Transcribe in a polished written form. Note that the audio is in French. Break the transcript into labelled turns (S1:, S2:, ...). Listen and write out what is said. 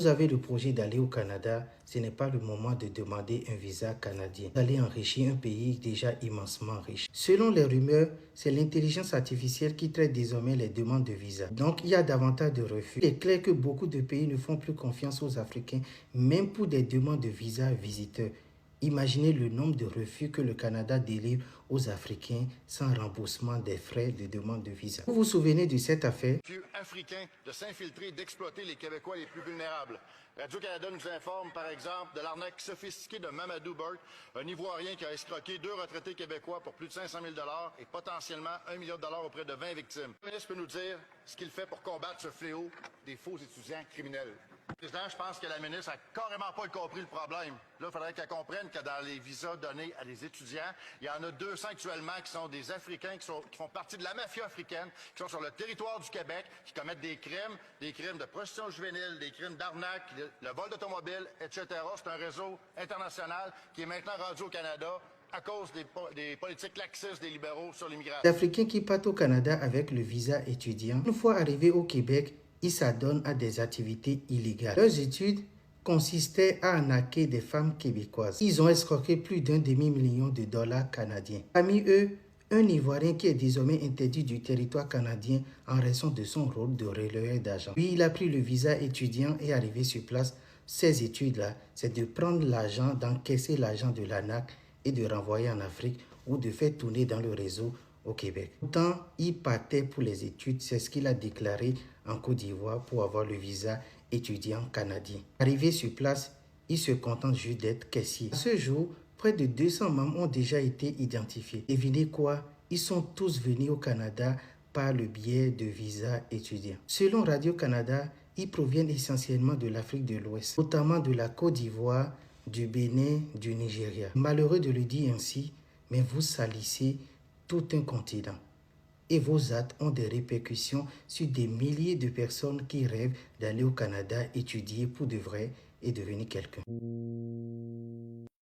S1: Vous avez le projet d'aller au Canada, ce n'est pas le moment de demander un visa canadien. Vous allez enrichir un pays déjà immensement riche. Selon les rumeurs, c'est l'intelligence artificielle qui traite désormais les demandes de visa. Donc, il y a davantage de refus. Il est clair que beaucoup de pays ne font plus confiance aux Africains, même pour des demandes de visa visiteurs. Imaginez le nombre de refus que le Canada délivre aux Africains sans remboursement des frais de demande de visa. Vous vous souvenez de cette affaire?
S2: Africains de s'infiltrer et d'exploiter les Québécois les plus vulnérables. Radio-Canada nous informe, par exemple, de l'arnaque sophistiquée de Mamadou Burke, un Ivoirien qui a escroqué 2 retraités québécois pour plus de 500 000 et potentiellement 1 million de dollars auprès de 20 victimes. Le ministre peut nous dire ce qu'il fait pour combattre ce fléau des faux étudiants criminels. Président, je pense que la ministre a carrément pas compris le problème. Là, il faudrait qu'elle comprenne que dans les visas donnés à des étudiants, il y en a 200 actuellement qui sont des Africains qui font partie de la mafia africaine, qui sont sur le territoire du Québec, qui commettent des crimes de prostitution juvénile, des crimes d'arnaque, le vol d'automobile, etc. C'est un réseau international qui est maintenant rendu au Canada à cause des politiques laxistes des libéraux sur l'immigration.
S1: Les Africains qui partent au Canada avec le visa étudiant, une fois arrivés au Québec, ils s'adonnent à des activités illégales. Leurs études consistaient à arnaquer des femmes québécoises. Ils ont escroqué plus d'un demi-million de dollars canadiens. Parmi eux, un Ivoirien qui est désormais interdit du territoire canadien en raison de son rôle de relayeur d'argent. Puis il a pris le visa étudiant et arrivé sur place. Ces études-là, c'est de prendre l'argent, d'encaisser l'argent de l'ANAC et de renvoyer en Afrique ou de faire tourner dans le réseau au Québec. Pourtant, il partait pour les études, c'est ce qu'il a déclaré en Côte d'Ivoire pour avoir le visa étudiant canadien. Arrivé sur place, il se contente juste d'être caissier. À ce jour, près de 200 membres ont déjà été identifiés. Devinez quoi? Ils sont tous venus au Canada par le biais de visas étudiants. Selon Radio-Canada, ils proviennent essentiellement de l'Afrique de l'Ouest, notamment de la Côte d'Ivoire, du Bénin, du Nigeria. Malheureux de le dire ainsi, mais vous salissez tout un continent. Et vos actes ont des répercussions sur des milliers de personnes qui rêvent d'aller au Canada étudier pour de vrai et devenir quelqu'un.